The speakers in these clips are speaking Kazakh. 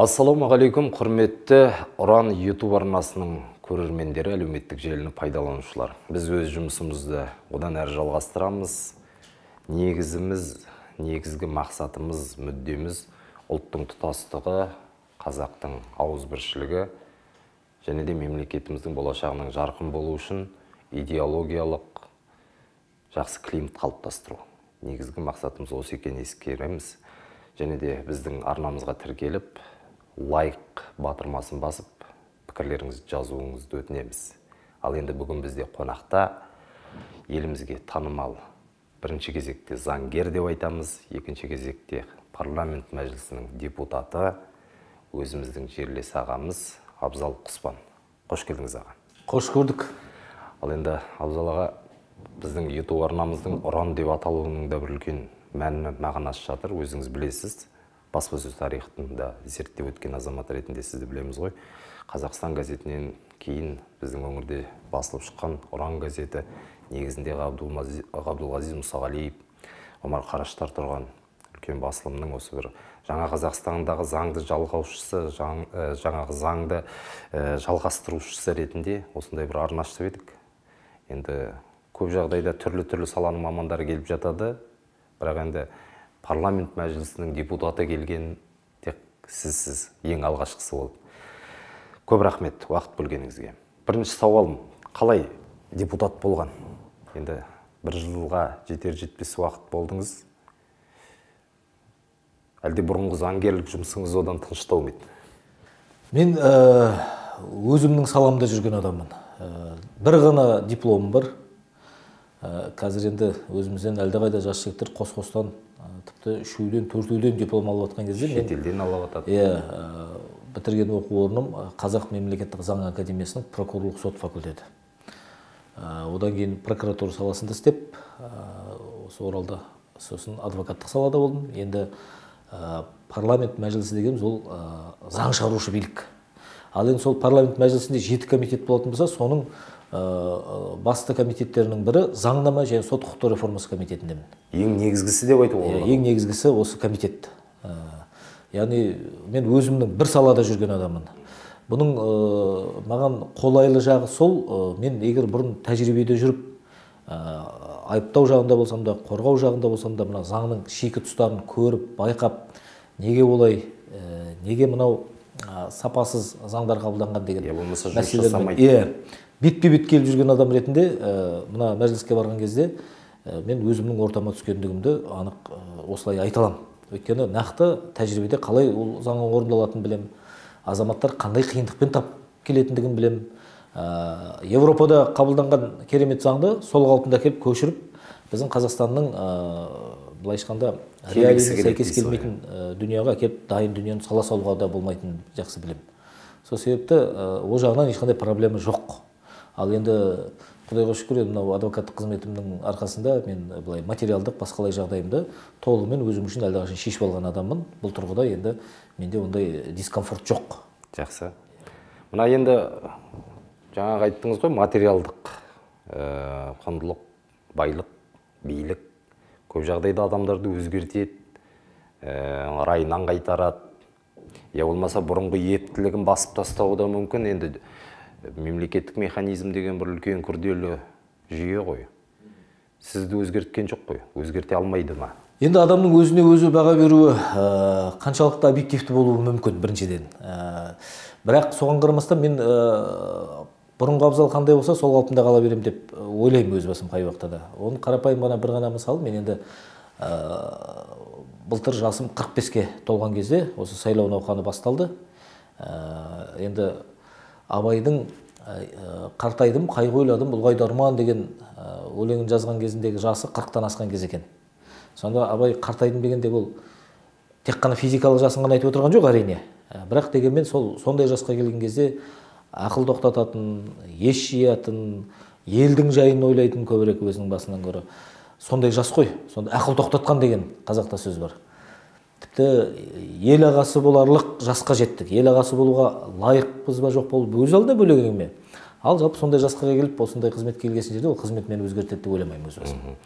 Ассалаумағалейкум, құрметті Ұран YouTube арнасының көрермендері, әлеуметтік желіні пайдаланушылар. Біз өз жұмысымызды одан әрі жалғастырамыз. Негізгі мақсатымыз, мүддеміз ұлттың тұтастығы, қазақтың ауызбіршілігі және де мемлекетіміздің болашағының жарқын болу үшін идеологиялық жақсы климат қалыптастыру. Негізгі мақсатымыз осы екенін ескереміз. Және де біздің арнамызға тіркеліп, лайк батырмасын басып, пікірлеріңізді жазуыңызды өтінеміз. Ал енді бүгін бізде қонақта елімізге танымал бірінші кезекте заңгер деп айтамыз, екінші кезекте парламент мәжілісінің депутаты, өзіміздің жерлес ағамыз Абзал Құспан. Қош келдіңіз аға. Қош көрдік. Ал енді Абзал аға, біздің YouTube арнамыздың Ұран деп аталуының да бір үлкен мәні мағынасы жатыр. Өзіңіз білесіз, баспасөз тарихында зерттеп өткен азамат ретінде сізді білеміз ғой. Қазақстан газетінен кейін біздің өңірде басылып шыққан Ұран газеті, негізінде Ғабдулғазиз Мұсағалиев, Омар Қараштар тұрған үлкен басылымның осы бір жаңа Қазақстандағы заңды жалғаушысы, жаңағы заңды жалғастырушысы ретінде осындай бір арна ашып едік. Енді көп жағдайда түрлі саланың мамандары келіп жатады, бірақ енді парламент мәжілісінің депутаты келген тек сізсіз, ең алғашқысы болып. Көп рахмет уақыт бөлгеніңізге. Бірінші сауалым, қалай депутат болған? Енді бір жылға жетер-жетпес уақыт болдыңыз. Әлде бұрынғы заңгерлік жұмысыңыз одан тыныштау ма еді? Мен өзімнің саламда жүрген адаммын. Бір ғана дипломым бар. Қазір енді өзімізден әлдеқайда жас жігіттер қос-қостан тіпті 3-ден 4-ден диплом алып жатқан кезде шетелден алып жатады. Бітірген оқу орным Қазақ мемлекеттік заң академиясының прокурорлық сот факультеті. Одан кейін прокуратура саласында істеп, осы Оралда сосын адвокаттық салада болдым. Енді парламент мәжілісі дегеніміз ол заң шығарушы билік. Ал енді сол парламент мәжілісінде 7 комитет болатын болса, соның басты комитеттерінің бірі заңнама және сот құқықтық реформасы комитетіндемін. Ең негізгісі деп айтуға болады. Ең негізгісі осы комитет. Яғни мен өзімнің бір салада жүрген адаммын. Бұның маған қолайлы жағы сол, мен егер бұрын тәжірибеде жүріп, айыптау жағында болсам да, қорғау жағында болсам да, мына заңның шикі тұстарын көріп, байқап, неге олай, неге мынау сапасыз заңдар қабылданған деген мәселелермен бетпе-бет келіп жүрген адам ретінде мына мәжіліске барған кезде мен өзімнің ортама түскендігімді анық осылай айта аламын. Өйткені нақты тәжірибеде қалай ол заңның орындалатынын білем, азаматтар қандай қиындықпен тап келетіндігін білем. Европада қабылданған керемет заңды сол қалпында келіп көшіріп, біздің Қазақстанның былай айтқанда реалиясына сәйкес келмейтін дүнияға келіп дайын дүниені сала салуға да болмайтынын жақсы білем. Сол себепті ол жағынан ешқандай проблема жоқ. Ал енді Құдайға шүкір, мынау адвокаттық қызметімнің арқасында мен былай материалдық басқалай жағдайымды толығымен өзім үшін әлдеқашан шешіп алған адаммын. Бұл тұрғыда енді менде ондай дискомфорт жоқ. Жақсы. Мына енді жаңағы айттыңыз ғой, материалдық құндылық, байлық, билік көп жағдайда адамдарды өзгертеді, райынан қайтарады. Я болмаса бұрынғы ептілігін басып тастауы да мүмкін. Енді мемлекеттік механизм деген бір үлкен күрделі жүйе ғой. Сізді өзгерткен жоқ қой, өзгерте алмайды ма? Енді адамның өзіне өзі баға беруі қаншалықты объективті болуы мүмкін біріншіден. Бірақ соған қарамастан мен бұрынғы Абзал қандай болса, сол қалпында қала берем деп ойлаймын өз басым қай уақытта да. Оны қарапайым ғана бір ғана мысал, мен енді былтыр жасым 45-ке толған кезде осы сайлау науқаны басталды. Енді Абайдың қартайдым, қайғы ойладым, ұлғайды арман деген өлеңін жазған кезіндегі жасы 40-тан асқан кез екен. Сонда Абай қартайдым дегенде ол тек қана физикалық жасын ғана айтып отырған жоқ әрине. Бірақ дегенмен сондай жасқа келген кезде ақыл тоқтататын, ес жиятын, елдің жайын ойлайтын көбірек өзінің басынан көрі. Сондай жас қой, сонда ақыл тоқтатқан деген қазақта сөз бар. Тіпті ел ағасы боларлық жасқа жеттік. Ел ағасы болуға лайықпыз ба жоқ болып өз алдына бөлек әңгіме. Ал жалпы сондай жасқа келіп, осындай қызметке келген жерде ол қызмет мені өзгертеді деп ойламаймын өз басым.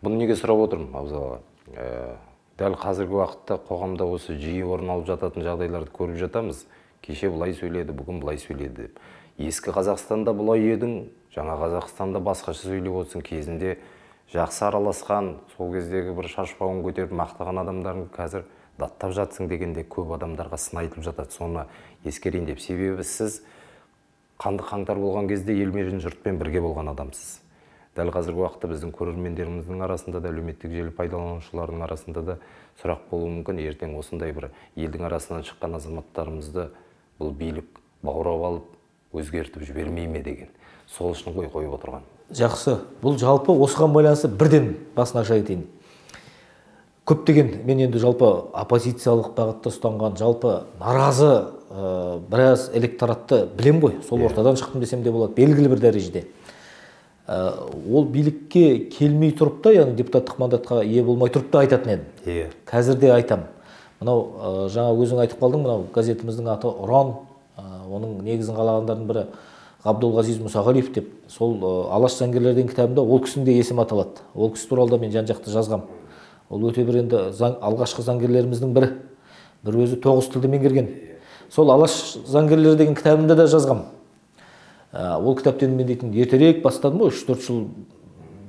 Бұны неге сұрап отырмын, Абзал аға? дәл қазіргі уақытта қоғамда осы жиі орын алып жататын жағдайларды көріп жатамыз. Кеше былай сөйледі, бүгін былай сөйледі деп. Ескі Қазақстанда былай едің, жаңа Қазақстанда басқаша сөйлеп отырсың. Кезінде жақсы араласқан, сол кездегі бір шашбауын көтеріп мақтаған адамдардың қазір даттап жатсың дегенде көп адамдарға сын айтылып жатады. Соны ескерейін деп. Себебі сіз қанды қаңтар болған кезде елмен жұртпен бірге болған адамсыз. Дәл қазіргі уақытта біздің көрермендеріміздің арасында да, әлеуметтік желі пайдаланушылардың арасында да сұрақ болуы мүмкін. Ертең осындай бір елдің арасынан шыққан азаматтарымызды бұл билік баурап алып, өзгертіп жібермей ме деген. Сол үшін қойып отырған. Жақсы. Бұл жалпы осыған байланысты бірден басын аша кетейін. Көптеген мен енді жалпы оппозициялық бағытта ұстанған, жалпы наразы біраз электоратты білем ғой. Сол ортадан шықтым десем де болады, белгілі бір дәрежеде. Ол билікке келмей тұрып та, яғни депутаттық мандатқа ие болмай тұрып та айтатын едім. Қазір де айтам. Мынау жаңа өзің айтып қалдың, мынау газетіміздің аты «Ұран», оның негізін қалағандардың бірі Ғабдулғазиз Мұсағалиев деп, сол Алаш заңгерлердің кітабында ол кісінің де есімі аталады. Ол кісі туралы да мен жан-жақты жазғам. Ол өте бір енді алғашқы заңгерлеріміздің бірі. Бір өзі 9 тілді меңгерген. Сол Алаш заңгерлері деген кітабымда да жазғам. Ол кітаптен мен дейтін ертерек бастадым ғой, 3-4 жыл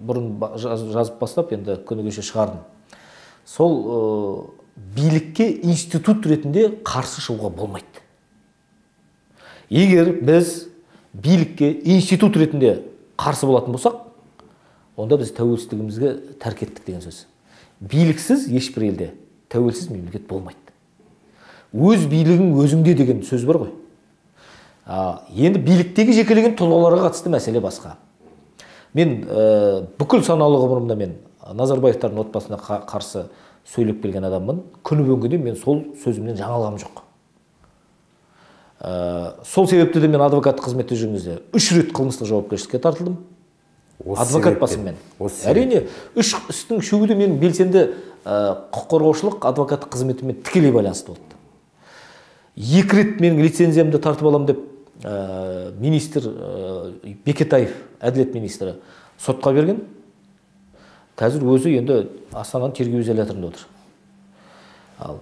бұрын жазып бастап, енді күні кеше шығардым. Сол билікке институт ретінде қарсы шығуға болмайды. Егер біз билікке институт ретінде қарсы болатын болсақ, онда біз тәуелсіздігімізге тәрк еттік деген сөз. Биліксіз ешбір елде тәуелсіз мемлекет болмайды. Өз билігің өзіңде деген сөз бар ғой. Енді биліктегі жекелеген тұлғаларға қатысты мәселе басқа. Мен бүкіл саналы ғұмырымда мен Назарбаевтардың отбасына қарсы сөйлеп келген адаммын. Күні бүгінге дейін мен сол сөзімнен жаңалығым жоқ. Сол себепті де мен адвокат қызметте жүрген кезде 3 рет қылмыстық жауапкершілікке тартылдым. Адвокат басыммен. Әрине, 3 істің үшеуі де мен белсенді құқық қорғаушылық адвокаттық қызметімен тікелей байланысты болды. 2 рет менің лицензиямды тартып алам деп министр Бекетаев, әділет министрі, сотқа берген. Қазір өзі енді Астананың тергеу изоляторында отыр.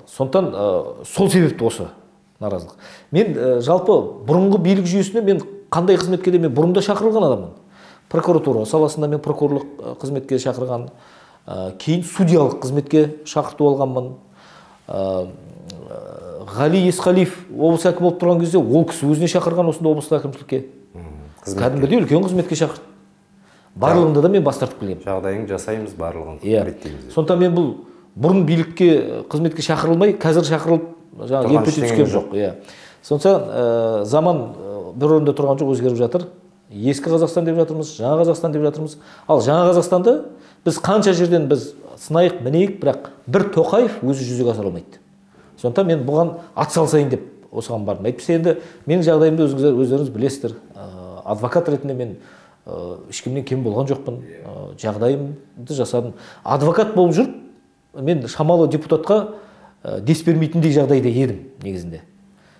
Сондықтан сол себепті осы наразылық. Мен жалпы бұрынғы билік жүйесіне мен қандай қызметке де мен бұрында шақырылған адаммын. Прокуратура саласында мен прокурорлық қызметке шақырған, кейін судьялық қызметке шақыртып алғанмын. Ғали Есқалиев облыс әкімі болып тұрған кезде ол кісі өзіне шақырған осында облыстық әкімшілікке. Кәдімгідей үлкен қызметке шақырды. Барлығында да мен бас тартып келгенмін. Жағдайын жасаймыз, барлығын реттейміз. Сондықтан мен бұл бұрын билікке қызметке шақырылмай, қазір шақырылып, жаңағы епете түскен жоқ. Сондықтан заман бір орында тұрған жоқ, өзгеріп жатыр. Ескі Қазақстан деп жатырмыз, жаңа Қазақстан деп жатырмыз. Ал жаңа Қазақстанды біз қанша жерден біз сынайық, мінейік, бірақ бір Тоқаев өзі жүзеге асыра алмайды. Сондықтан мен бұған атсалысайын деп осыған бардым. Әйтпесе енді менің жағдайымды өздеріңіз білесіздер. Адвокат ретінде мен ешкімнен кем болған жоқпын. Жағдайымды жасадым. Адвокат болып жүріп, мен шамалы депутатқа дес бермейтіндей жағдайда едім негізінде.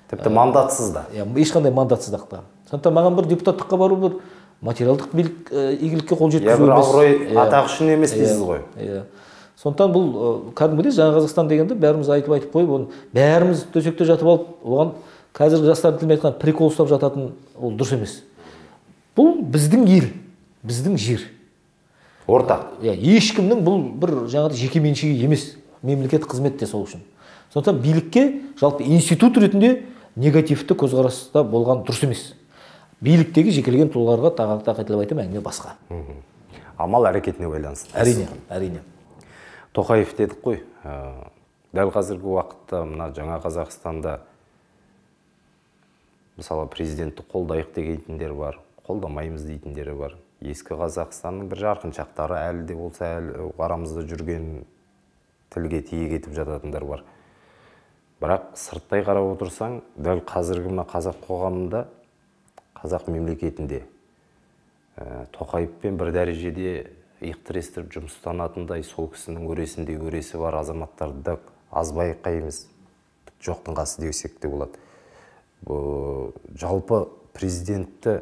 Тіпті мандатсыз да. Ешқандай мандатсыздықта. Сондықтан маған бір депутаттыққа бару бір материалдық игілікке қол жеткізу емес. Абырой атақ үшін емес дейсіз ғой. Сондықтан бұл кәдімгідей жаңа Қазақстан дегенді бәріміз айтып қойып, оны бәріміз төсекте жатып алып, оған қазіргі жастардың тілімен айтқан прикол ұстап жататын ол дұрыс емес. Бұл біздің ел, біздің жер. Ортақ. Ешкімнің бұл бір жаңағы жеке меншігі емес, мемлекет қызмет те сол үшін. Сондықтан билікке жалпы институт ретінде негативті көзқараста болған дұрыс емес. Биліктегі жекелеген тұлғаларға тағатылып айтам, әңгіме басқа. Амал әрекетіне байланысты. Әрине. Тоқаев дедік қой. Дәл қазіргі уақытта мына жаңа Қазақстанда мысалы президентті қолдайық дегендер бар, қолдамаймыз дейтіндері бар. Ескі Қазақстанның бір жарқын шақтары әлі де болса арамызда жүрген, тілге тиек етіп жататындар бар. Бірақ сырттай қарап отырсаң, дәл қазіргі мына қазақ қоғамында, қазақ мемлекетінде Тоқаевпен бір дәрежеде иықтырестіріп жұмыстанатындай сол кісінің өресінде өресі бар азаматтарды аз байқаймыз. Жоқтың қасы десек те болады. Жалпы президентті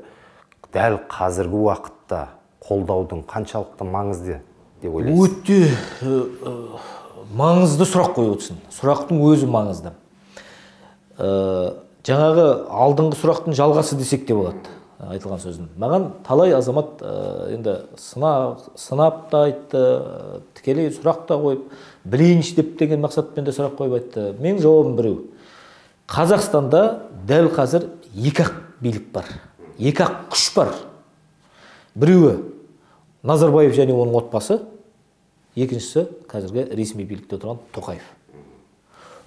дәл қазіргі уақытта қолдаудың қаншалықты маңызды деп ойлайсыз? Өте маңызды сұрақ қойып отырсың. Сұрақтың өзі маңызды. Жаңағы алдыңғы сұрақтың жалғасы десек те болады, айтылған сөздің. Маған талай азамат енді сынап та айтты, тікелей сұрақ та қойып, білейінші деп деген мақсатпен де сұрақ қойып айтты. Менің жауабым біреу. Қазақстанда дәл қазір екі-ақ билік бар, екі-ақ күш бар. Біреуі Назарбаев және оның отбасы, екіншісі қазіргі ресми билікте отырған Тоқаев.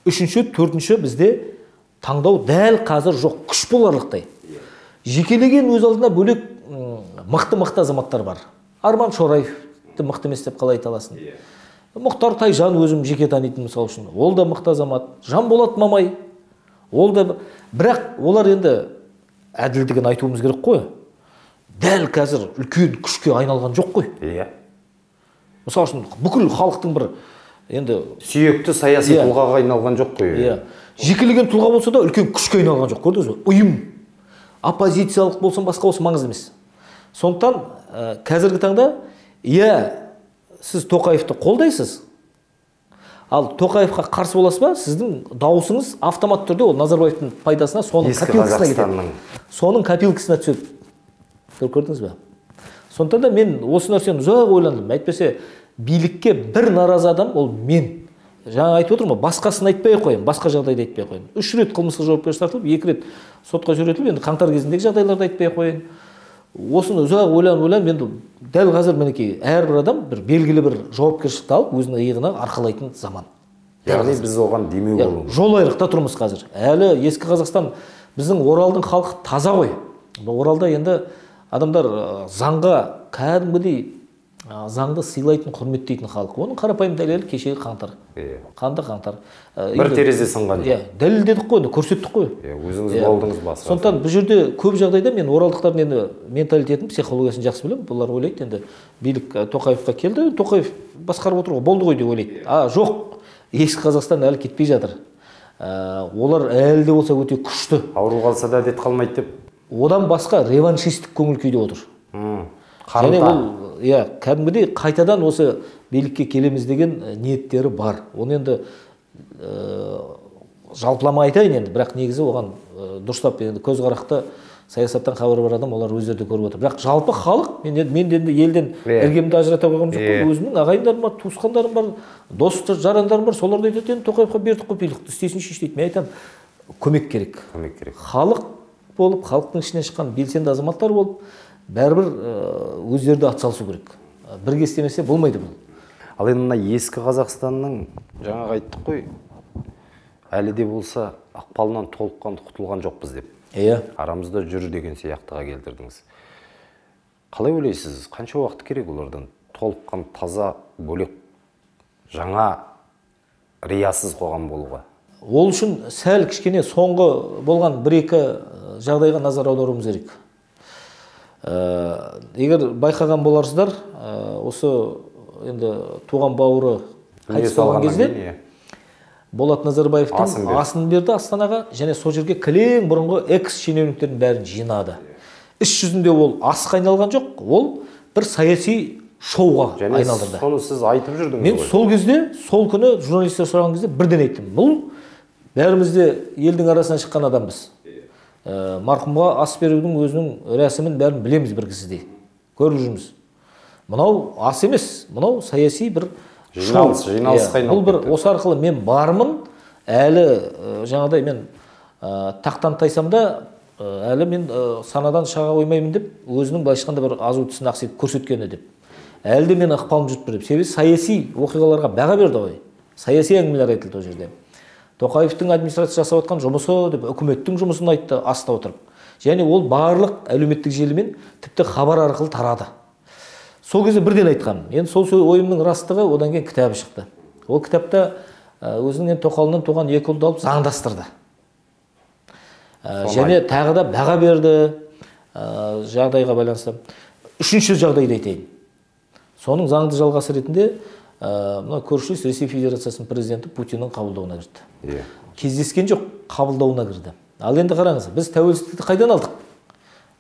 Үшінші, төртінші бізде таңдау дәл қазір жоқ, күш боларлықтай. Жекелеген өз алдына бөлек мықты азаматтар бар. Арман Шораевты мықты емес деп қалай айта аласың? Мұхтар Тайжан өзім жеке танитын мысал үшін. Ол да мықты азамат. Жанболат Мамай. Ол да, бірақ олар енді әділдігін айтуымыз керек қой. Дәл қазір үлкен күшке айналған жоқ қой. Иә. Мысалы үшін бүкіл халықтың бір енді сүйекті саяси тұлғаға айналған жоқ қой. Иә. Жекелеген тұлға болса да үлкен күшке айналған жоқ, көрдіңіз бе? Ұйым, оппозициялық болсын, басқа болсын маңызды емес. Сондықтан қазіргі таңда, сіз Тоқаевты қолдайсыз, ал Тоқаевқа қарсы боласыз ба, сіздің дауысыңыз автомат түрде ол Назарбаевтың пайдасына, соның копилкасына кетеді. Соның копилкасына түседі. Көрдіңіз бе? Сондықтан да мен осы нәрсені ұзақ ойландым. Әйтпесе билікке бір наразы адам ол мен. Жаңа айтып отырмын, басқасын айтпай қойын, басқа жағдайды айтпай қойын. 3 рет қылмыстық жауапкершілікке тартылып, 2 рет сотқа жіберіліп, енді қаңтар кезіндегі жағдайларды айтпай қойын. Осыны ұзақ ойланып, енді дәл қазір мінекей әрбір адам бір белгілі бір жауапкершілікті алып, өзінің иығына арқалайтын заман. Яғни біз оған демеу болуымыз. Жол айрықта тұрмыз қазір. Әлі ескі Қазақстан, біздің Оралдың халқы таза ғой. Оралда енді адамдар заңға кәдімгідей заңды сыйлайтын, құрметтейтін халық. Оның қарапайым дәлелі кешегі қаңтар. Қанды қаңтар. Бір терезе сынған. Дәлелдедік қой, көрсеттік қой. Өзіңіз болдыңыз басы. Сондықтан бұл жерде көп жағдайда мен оралдықтардың енді менталитетін, психологиясын жақсы білемін. Бұлар ойлайды енді билік Тоқаевқа келді, Тоқаев басқарып отыруға болды ғой деп ойлайды. Жоқ, ескі Қазақстан әлі кетпей жатыр. Олар әлі де болса өте күшті. Ауру қалса да әдет қалмайды деп. Одан басқа реваншистік көңіл күйде отыр. Және ол, кәдімгідей қайтадан осы билікке келеміз деген ниеттері бар. Оны енді жалпылама айтайын енді, бірақ негізі оған дұрыстап енді көзқарақты саясаттан хабары бар адам олар өздері де көріп отыр. Бірақ жалпы халық, мен енді елден іргемді ажырата қойғым жоқ қой, өзімнің ағайындарым бар, туысқандарым бар, дос жарандарым бар, соларды айтады, енді Тоқаевқа бердік қой билікті, істесін дейді. Мен айтамын, көмек керек. Халық болып, халықтың ішінен шыққан белсенді азаматтар болып, бәрібір өздерді атсалысу керек. Бірге істемесе болмайды бұл. Ал енді ескі Қазақстанның жаңағы айттық қой, әлі де болса ықпалынан толыққанды құтылған жоқпыз деп. Арамызда жүр деген сияқтыға келтірдіңіз. Қалай ойлайсыз, қанша уақыт керек олардан толыққан таза бөлек жаңа риясыз қоғам болуға? Ол үшін сәл кішкене соңғы болған 1-2 жағдайға назар аударуымыз керек. Егер байқаған боларсыздар, осы енді туған бауыры қайтыс болған кезде Болат Назарбаевтың асын берді Астанаға, және сол жерге кілең бұрынғы экс-шенеуніктердің бәрін жинады. Іс жүзінде ол асқа айналған жоқ, ол бір саяси шоуға айналдырды. Соны сіз айтып жүрдіңіз. Мен сол кезде, сол күні журналистер сұраған кезде бірден айттым. Бұл бәрімізде елдің арасынан шыққан адамбыз. Марқұмға ас берудің өзінің рәсімін бәрін білеміз бір кісідей. Көріп жүрміз. Мынау ас емес, мынау саяси бір жиналысқа айналып бұл бір осы арқылы мен бармын, әлі жаңағыдай мен тақтан тайсам да әлі мен санадан шыға қоймаймын деп өзінің былайша айтқанда бір азу тісін ақситып көрсеткені деп. Әлі де мен ықпалым жүріп тұр деп. Себебі саяси оқиғаларға баға берді ғой. Саяси әңгімелер айтылды ол жерде. Тоқаевтың администрация жасап отқан жұмысы деп үкіметтің жұмысын айтты аста отырып. Және ол барлық әлеуметтік желімен тіпті хабар арқылы тарады. Сол кезде бірден айтқан. Енді сол ойымның растығы одан кейін кітабы шықты. Ол кітапта өзінің тоқалынан туған 2 ұлды алып заңдастырды. Және тағы да баға берді жағдайға байланысты. Үшінші жағдайды айтайын. Соның заңды жалғасы ретінде көршілес Ресей Федерациясының президенті Путиннің қабылдауына кірді. Кездескен жоқ, қабылдауына кірді. Ал енді қараңыз, біз тәуелсіздікті қайдан алдық?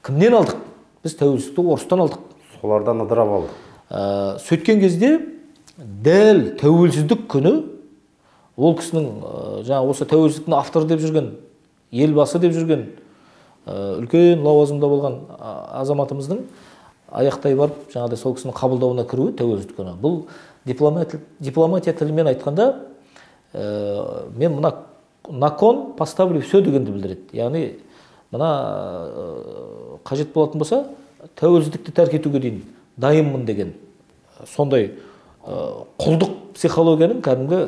Кімнен алдық? Біз тәуелсіздікті орыстан алдық. Солардан ыдырап алдық. Сөйткен кезде дәл тәуелсіздік күні ол кісінің жаңа осы тәуелсіздіктің авторы деп жүрген, елбасы деп жүрген үлкен лауазымда болған азаматымыздың аяқтай барып жаңағыдай сол кісінің қабылдауына кіруі тәуелсіздік күні. Бұл дипломатия тілімен айтқанда мен мына на кон поставлю все дегенді білдіреді. Яғни мына қажет болатын болса тәуелсіздікті тәрк етуге дейін дайынмын деген сондай құлдық психологияның кәдімгі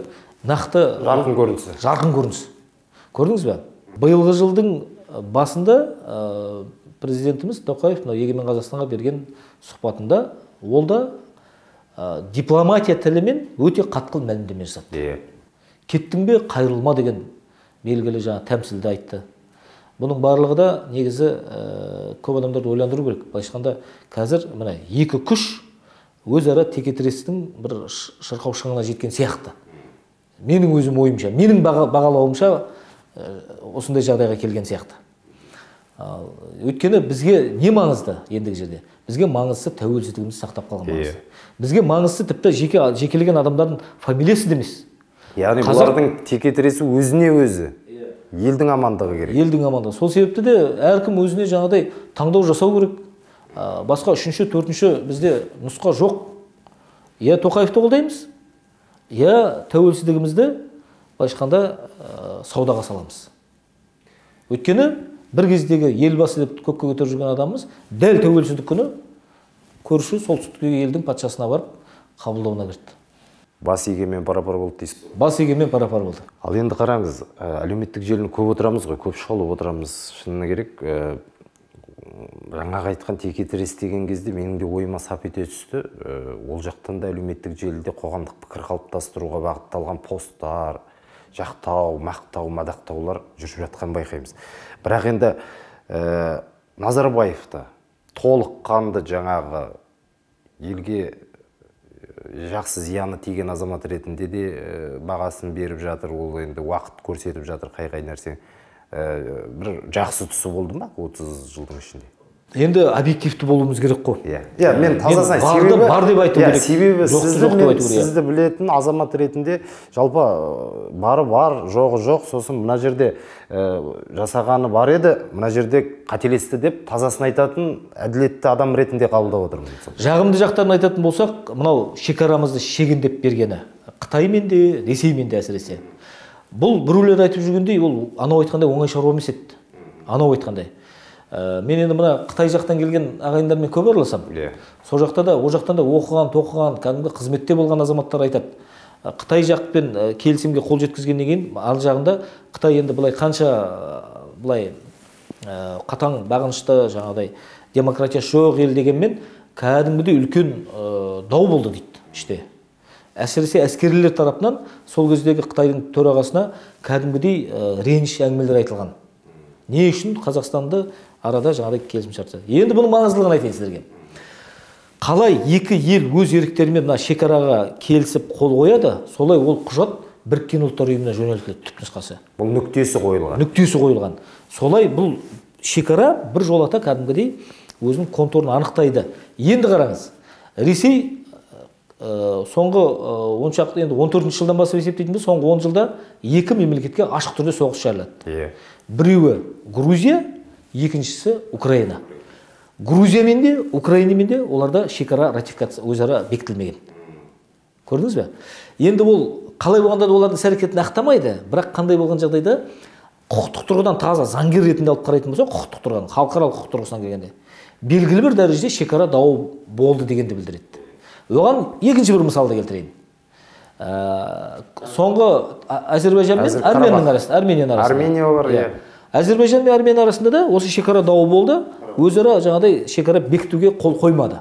нақты жарқын көрінісі. Көрдіңіз бе? Биылғы жылдың басында президентіміз Тоқаев Егемен Қазақстанға берген сұхбатында ол да дипломатия тілімен өте қатқыл мәлімдеме жасады. Кеттің бе, қайрылма деген белгілі жаңа тәмсілді айтты. Бұның барлығы да негізі көп адамдарды ойландыру керек. Былайша айтқанда қазір мына екі күш өзара текетірестің бір шырқау шыңына жеткен сияқты. Менің өзім ойымша, менің бағалауымша осындай жағдайға келген сияқты. Өйткені бізге не маңызды ендігі жерде? Бізге маңызды тәуелсіздігімізді сақтап қалған маңызды. Бізге маңызды тіпті жекелеген адамдардың фамилиясы да емес. Яғни бұлардың текетіресі өзіне өзі. Елдің амандығы керек. Елдің амандығы. Сол себепті де әркім өзіне жаңадай таңдау жасау керек. Басқа үшінші, төртінші бізде нұсқа жоқ. Я Тоқаевты қолдаймыз, я тәуелсіздігімізді байшқанда саудаға саламыз. Өйткені бір кездегі елбасы деп көкке көтеріп жүрген адамымыз дәл тәуелсіздік күні көрші солтүстіктегі елдің патшасына барып қабылдауына кірді. Бас егемен пара-пар болды дейсіз. Бас егемен пара-пар болды. Ал енді қараңыз, әлеуметтік желіні көп отырамыз ғой, көп шолып отырамыз. Шынына керек, жаңағы айтқан текетірес деген кезде менің де ойыма сап ете түсті. Ол жақтан да әлеуметтік желіде қоғамдық пікір қалыптастыруға бағытталған посттар, жақтау, мақтау, мадақтаулар жүріп жатқан байқаймыз. Бірақ енді Назарбаевты толыққанды жаңағы елге жақсы зияны тиген азамат ретінде де бағасын беріп жатыр, ол енді уақыт көрсетіп жатыр қай нәрсе. Бір жақсы тұсы болды ма 30 жылдың ішінде? Енді объективті болуымыз керек қой. Мен тазасын себебі бар деп айту керек. Себебі сізді білетін азамат ретінде жалпы бары бар, жоғы жоқ, сосын мына жерде жасағаны бар еді, мына жерде қателесті деп тазасын айтатын әділетті адам ретінде қабылдап отырмын. Жағымды жақтарын айтатын болсақ, мынау шекарамызды шегендеп бергені Қытаймен де, Ресеймен де әсіресе. Бұл біреулер айтып жүргендей, ол анау айтқандай оңай шаруа емес еді. Анау айтқандай. Мен енді мына Қытай жақтан келген ағайындармен көп араласам. Сол жақтан да оқыған, тоқыған, кәдімгі қызметте болған азаматтар айтады. Қытай жақпен келісімге қол жеткізгеннен кейін, ал жағында Қытай енді былай қанша былай қатаң бағынышты жаңағыдай демократия жоқ ел дегенмен, кәдімгідей үлкен дау болды дейді іште. Әсіресе әскерилер тарапынан сол кездегі Қытайдың төрағасына кәдімгідей реніш әңгімелер айтылған. Не үшін Қазақстанды арада жаңағыдай келісім шарт. Енді бұның маңыздылығын айтайын сіздерге. Қалай екі ел өз еріктерімен мына шекараға келісіп қол қояды, солай ол құжат Біріккен ұлттар ұйымына жөнелтіледі түпнұсқасы. Бұл нүктесі қойылған. Нүктесі қойылған. Солай бұл шекара бір жолата кәдімгідей өзінің контурын анықтайды. Енді қараңыз. Ресей соңғы 14 жылдан бастап есептейтінде соңғы 10 жылда екі мемлекетке ашық түрде соғыс жариялады. Біреуі Грузия, екіншісі Украина. Грузиямен де, Украинамен де оларда шекара ратификация өзара бекітілмеген. Көрдіңіз бе? Енді ол қалай болғанда да олардың іс-әрекетін ақтамайды, бірақ қандай болған жағдайда құқықтық тұрғыдан таза заңгер ретінде алып қарайтын болса, құқықтық тұрғыдан, халықаралық құқық тұрғысынан келгенде белгілі бір дәрежеде шекара дауы болды дегенді білдіреді. Оған екінші бір мысалды келтірейін. Соңғы Әзербайжан мен Арменияның арасында. Армения бар, Әзербайжан мен Армения арасында да осы шекара дауы болды. Өзара жаңағыдай шекара бекітуге қол қоймады.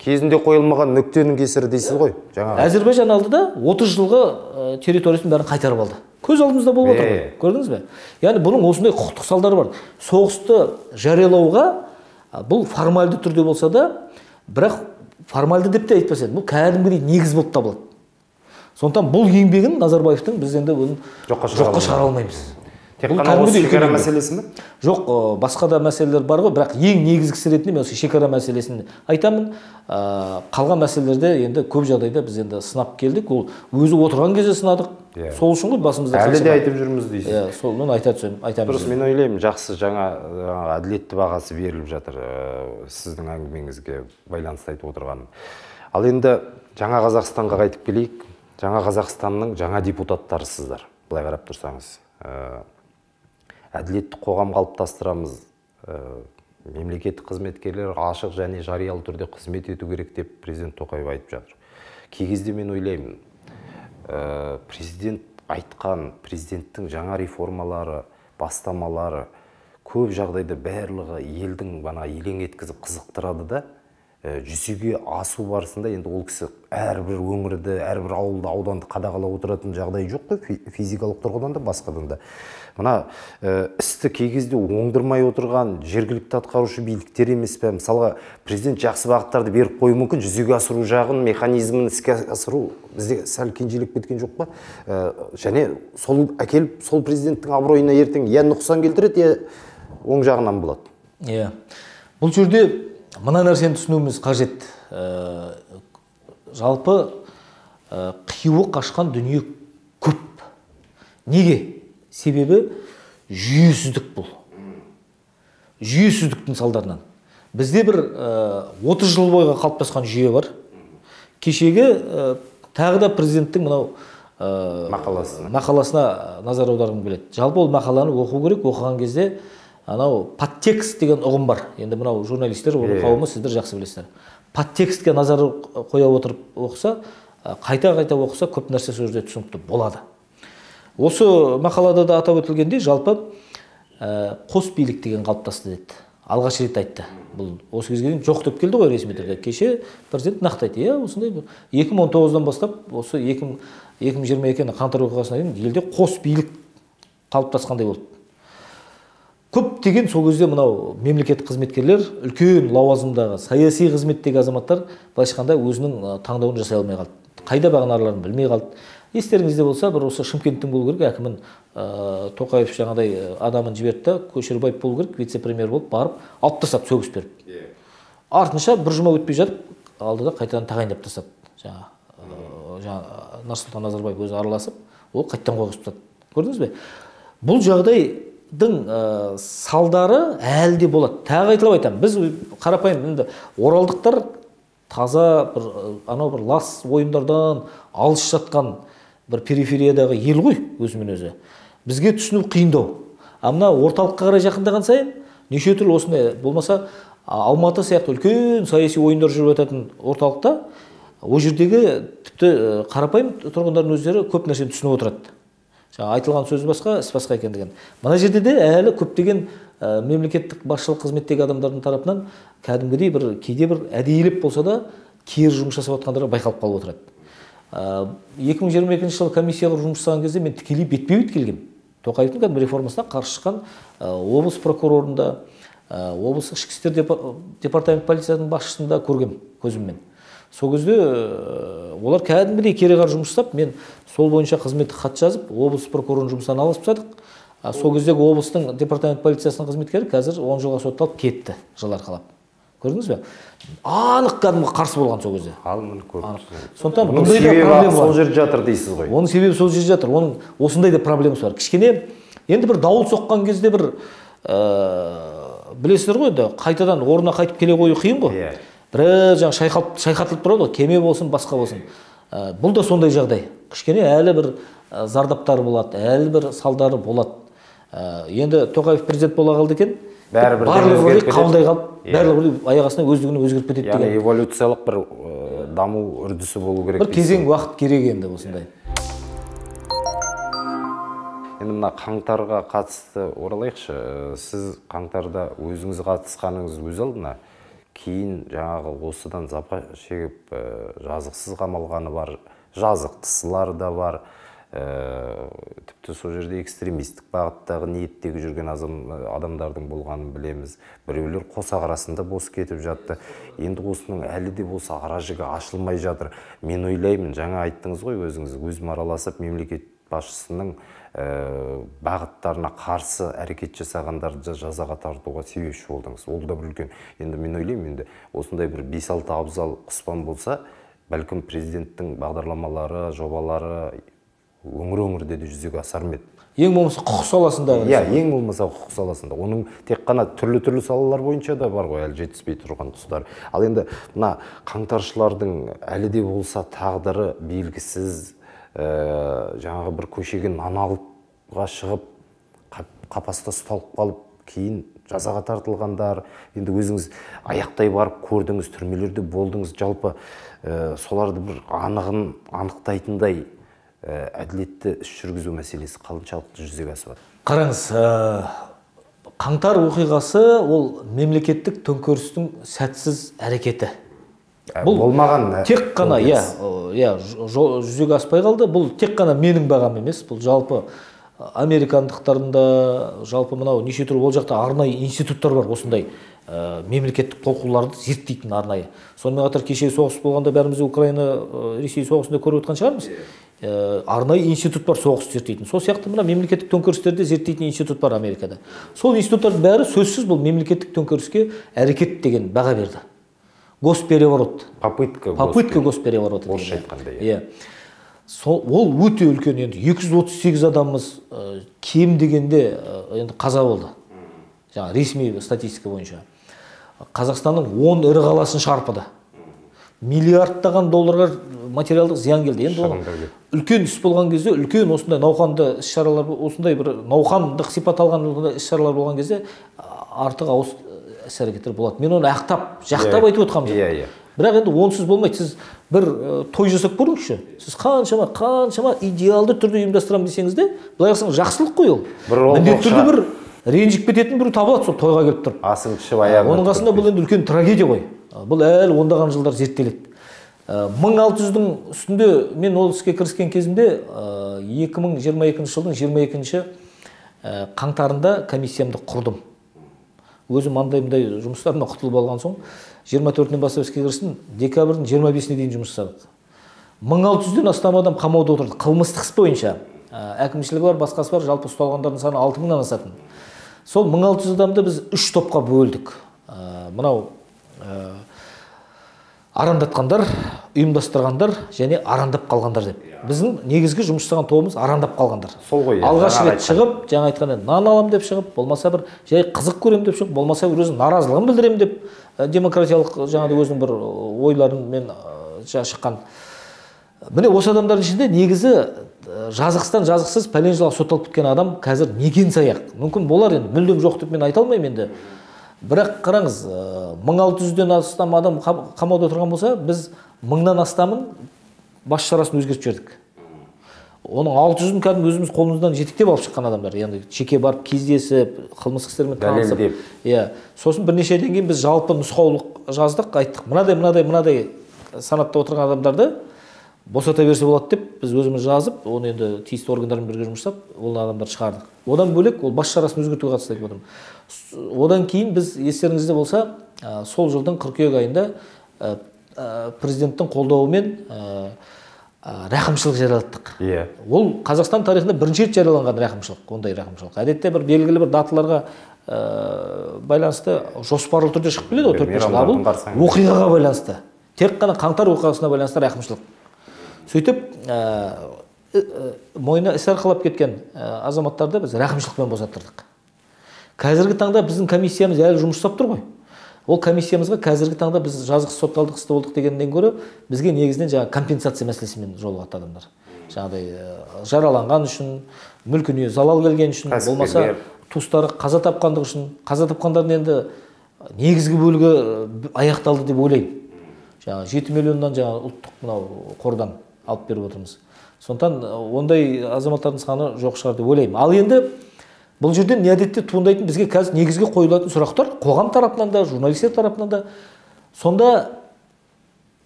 Кезінде қойылмаған нүктенің кесірі дейсіз ғой. Әзербайжан алды да 30 жылғы территориясын бәрін қайтарып алды. Көз алдымызда болып отыр ғой. Көрдіңіз бе? Яғни бұның осындай құқықтық салдары бар. Соғысты жариялауға бұл формальды түрде болса да, бірақ формальды деп те айтпас еді. Бұл кәдімгідей негіз болып табылады. Сондықтан бұл еңбегін Назарбаевтың біз енді бұны жоққа шығара алмаймыз. Тек қана осы шекара мәселесі ме? Жоқ, басқа да мәселелер бар ғой, бірақ ең негізгісі ретінде мен осы шекара мәселесін айтамын. Қалған мәселелерде енді көп жағдайда біз енді сынап келдік. Ол өзі отырған кезде сынадық. Сол үшін ғой басымызда. Әлі де айтып жүрміз дейсіз. Иә, соны айтамыз. Дұрыс, мен ойлаймын, жақсы жаңа әділетті бағасы беріліп жатыр сіздің әңгімеңізге байланысты айтып отырғаным. Ал енді жаңа Қазақстанға қайтып келейік. Жаңа Қазақстанның жаңа депутаттарысыздар. Былай қарап тұрсаңыз. Әділетті қоғам қалыптастырамыз, мемлекеттік қызметкерлер ашық және жариялы түрде қызмет ету керек деп президент Тоқаев айтып жатыр. Кей кезде мен ойлаймын, президент айтқан, президенттің жаңа реформалары, бастамалары көп жағдайда барлығы елдің елең еткізіп қызықтырады да, жүзеге асу барысында енді ол кісі әрбір өңірді, әрбір ауылды, ауданды қадағалап отыратын жағдай жоқ қой, физикалық тұрғыдан да басқадан да. Мына істі кей кезде оңдырмай отырған жергілікті атқарушы биліктер емес пе? Мысалға, президент жақсы бағыттарды беріп қою мүмкін, жүзеге асыру жағын, механизмін іске асыру бізде сәл кенжелеп кеткен жоқ па? Және сол әкеліп, сол президенттің абыройына ертең я нұқсан келтіреді, я оң жағынан болады. Иә. Бұл жерде мына нәрсені түсінуіміз қажет. Жалпы қиюы қашқан дүние көп. Неге? Себебі жүйесіздік бұл. Жүйесіздіктің салдарынан. Бізде бір 30 жыл бойға қалыптасқан жүйе бар. Кешегі тағы да президенттің мынау мақаласына назар аударғым келеді. Жалпы ол мақаланы оқу керек, оқыған кезде анау подтекст деген ұғым бар. Енді мынау журналистер, оның қауымы сіздер жақсы білесіздер. Подтекстке назар қоя отырып оқыса, қайта-қайта оқыса, көп нәрсе сол жерде түсінікті болады. Осы мақалада да атап өтілгенде жалпы қос билік деген қалыптасты деді. Алғаш рет айтты. Бұл осы кезге дейін жоқ деп келді ғой ресми түрде. Кеше президент нақты айтты. Иә, осындай 2019-дан бастап осы 2022 қаңтар оқиғасына дейін елде қос билік қалыптасқандай болды. Көп деген сол кезде мынау мемлекеттік қызметкерлер, үлкен лауазымдағы саяси қызметтегі азаматтар былайша айтқанда өзінің таңдауын жасай алмай қалды. Қайда бағынарларын білмей қалды. Естеріңізде болса, бір осы Шымкенттің болу керек, әкімін Тоқаев жаңадай адамын жіберді, Көшербаев болу керек, вице-премьер болып барып, алып тастап сөгіс беріп. Артынша бір жұма өтпей жатып, алдыда қайтадан тағайындап тастап. Нұрсұлтан Назарбаев өзі араласып, ол қайтадан қойғызып тастады. Көрдіңіз бе? Бұл жағдайдың салдары әлі де болады. Тағы айтылып айтамын. Біз қарапайым енді оралдықтар таза бір лас ойындардан алыс жатқан бір перифериядағы ел ғой өзімен өзі. Бізге түсіну қиындау. Мына орталыққа қарай жақындаған сайын неше түрлі осындай болмаса Алматы сияқты үлкен саяси ойындар жүріп жататын орталықта ол жердегі тіпті қарапайым тұрғындардың өздері көп нәрсені түсініп отырады. Айтылған сөз басқа, іс басқа екендігін. Мына жерде де әлі көптеген мемлекеттік басшылық қызметтегі адамдардың тарапынан кәдімгідей бір кейде бір әдейілеп болса да кері жұмыс жасап жатқандары байқалып қалып отырады. 2022 жылы комиссияға жұмыс жасаған кезде мен тікелей бетпе-бет келгем. Тоқаевтың кәдімгі реформасына қарсы шыққан облыс прокурорында, облыстық ішкі істер департамент полициясының басшысында көргем көзіммен. Сол кезде олар кәдімгідей кереғар жұмыс жасап, мен сол бойынша қызметтік хат жазып, облыс прокурорының жұмыстан алысып тастадық. Сол кездегі облыстың департамент полициясының қызметкері қазір 10 жылға сотталып кетті, жыл арқалап. Көрдіңіз бе? Анық кәдімгі қарсы болған сол кезде. Сондықтан бұндай да проблема сол жерде жатыр дейсіз ғой. Оның себебі сол жерде жатыр. Оның осындай да проблемасы бар. Кішкене енді бір дауыл соққан кезде бір білесіздер ғой, қайтадан орнына қайтып келе қою қиын ғой. Біраз шайқатылып тұрады ғой, кеме болсын, басқа болсын. Бұл да сондай жағдай. Кішкене әлі бір зардаптары болады, әлі бір салдары болады. Енді Тоқаев президент бола қалды екен, барлығы қабылдай қалып, барлығы аяқ астынан өздігінен өзгеріп кетеді деген. Яғни эволюциялық бір даму үрдісі болу керек. Бір кезең уақыт керек енді осындай. Енді мына қаңтарға қатысты оралайықшы. Сіз қаңтарда өзіңіз қатысқаныңыз өз алдына, кейін жаңағы осыдан запа шегіп жазықсыз қамалғаны бар, жазықтысылар да бар. Тіпті сол жерде экстремистік бағыттағы ниеттегі жүрген адамдардың болғанын білеміз. Біреулер қосақ арасында бос кетіп жатты. Енді осының әлі де болса ара-жігі ашылмай жатыр. Мен ойлаймын, жаңа айттыңыз ғой өзіңіз, өзім араласып мемлекет басшысының бағыттарына қарсы әрекет жасағандарды жазаға тартуға себепші болдыңыз. Ол да бір үлкен. Енді мен ойлаймын, енді осындай бір 5-6 абзал қоспан болса, бәлкім президенттің бағдарламалары, жобалары өңір-өңірде де жүзеге асар ма еді. Ең болмаса құқық саласында. Иә, ең болмаса құқық саласында. Оның тек қана түрлі салалар бойынша да бар ғой, әлі жетіспей тұрған тұстар. Ал енді мына қаңтаршылардың әлі де болса тағдыры белгісіз, жаңағы бір көшеге нан алыпға шығып, қапаста ұсталып қалып, кейін жазаға тартылғандар, енді өзіңіз аяқтай барып көрдіңіз, түрмелерде болдыңыз, жалпы соларды бір анықтайтындай әділетті іс жүргізу мәселесі қалыншалықты жүзеге асып жатыр? Қараңыз, қаңтар оқиғасы ол мемлекеттік төңкерістің сәтсіз әрекеті. Бұл болмаған тек қана жүзеге аспай қалды. Бұл тек қана менің бағам емес. Бұл жалпы американдықтардың да, жалпы мынау неше түрлі ол жақта арнайы институттар бар, осындай мемлекеттік толқуларды зерттейтін арнайы. Сонымен қатар кеше соғыс болғанда бәріміз Украина, Ресей соғысында көріп отқан шығармыз. Арнайы институт бар соғыс зерттейтін. Сол сияқты мына мемлекеттік төңкерістерді зерттейтін институт бар Америкада. Сол институттардың бәрі сөзсіз бұл мемлекеттік төңкеріске әрекет деген баға берді. Госпереворот. Попытка госпереворота. Орысша айтқанда. Ол өте үлкен, енді 238 адамымыз кем дегенде енді қаза болды. Жаңа ресми статистика бойынша. Қазақстанның 10 ірі қаласын шарпыды. Миллиардтаған долларға материалдық зиян келді. Енді үлкен іс болған кезде, үлкен осындай науқанды іс-шаралар, осындай бір науқандық сипат алған іс-шаралар болған кезде артық ауыз іс-әрекеттер болады. Мен оны жақтап айтып отқам жоқ. Бірақ енді онсыз болмайды. Сіз бір той жасап көріңізші. Сіз қаншама идеалды түрде ұйымдастырамын десеңіз де, былай қарасаңыз жақсылық қой ол. Міндетті түрде бір ренжіп кететін бір табылады сол тойға келіп тұрып. Асын ішіп аяғын. Оның қасында бұл енді үлкен трагедия ғой. Бұл әлі ондаған жылдар зерттеледі. 1600-дің үстінде мен ол іске кіріскен кезімде 2022 жылдың 22 қаңтарында комиссиямды құрдым. Өзім андай жұмыстарымнан құтылып алған соң 24-нен бастап іске кірістім, декабрьдің 25-іне дейін жұмыс жасадық. 1600-ден астам адам қамауда отырды. Қылмыстық іс бойынша әкімшілігі бар, басқасы бар, жалпы ұсталғандардың саны 6000-нан асатын. Сол 1600 адамды біз 3 топқа бөлдік. Мынау арандатқандар, ұйымдастырғандар және арандап қалғандар деп. Біздің негізгі жұмыс жасаған тобымыз арандап қалғандар. Алғаш рет шығып, жаңа айтқандай нан алам деп шығып, болмаса бір жай қызық көрем деп шығып, болмаса бір өзінің наразылығын білдірем деп, демократиялық жаңағыдай өзінің бір ойларымен шыққан. Міне осы адамдардың ішінде негізі жазықсыз пәлен жылға сотталып кеткен адам қазір некен саяқ. Мүмкін болар енді, мүлдем жоқ деп мен айта алмаймын енді. Бірақ қараңыз, 1600-ден астам адам қамауда отырған болса, біз 1000-нан астамын бас шарасын өзгертіп жібердік. Оның 600-ін кәдімгі өзіміз қолымыздан жетектеп алып шыққан адамдар. Яғни жеке барып кездесіп, қылмыстық істермен танысып. Сосын бірнеше айдан кейін біз жалпы нұсқаулық жаздық, айттық. Мынадай санатта отырған адамдарды босата берсе болады деп біз өзіміз жазып, оны енді тиісті органдармен бірге жұмыс жасап, ол адамдарды шығардық. Одан бөлек ол бас шарасын өзгертуге қатысты айтып отырмын. Одан кейін біз, естеріңізде болса, сол жылдың қыркүйек айында президенттің қолдауымен рақымшылық жариялаттық. Ол Қазақстан тарихында бірінші рет жарияланған рақымшылық, ондай рақымшылық. Әдетте бір белгілі бір даталарға байланысты жоспарлы түрде шығып келеді, 4-5 жыл. Бұл оқиғаға байланысты. Тек қана қаңтар оқиғасына байланысты рақымшылық. Сөйтіп, мойнына іс арқалап кеткен азаматтарды біз рақымшылықпен босаттырдық. Қазіргі таңда біздің комиссиямыз әлі жұмыс жасап тұр ғой. Ол комиссиямызға қазіргі таңда біз жазықсыз сотталдық, істі болдық дегеннен гөрі бізге негізінен жаңа компенсация мәселесімен жолығады адамдар. Жаңағыдай жараланған үшін, мүлкіне залал келген үшін, болмаса туыстары қаза тапқандығы үшін, қаза тапқандардың енді негізгі бөлігі аяқталды деп ойлаймын. Жаңа 7 миллионнан жаңа ұлттық мынау қордан алып беріп отырмыз. Сондықтан ондай азаматтардың саны жоқ шығар деп ойлаймын. Ал енді бұл жерден не әдетте туындайтын бізге қазір негізге қойылатын сұрақтар қоғам тарапынан да, журналистер тарапынан да. Сонда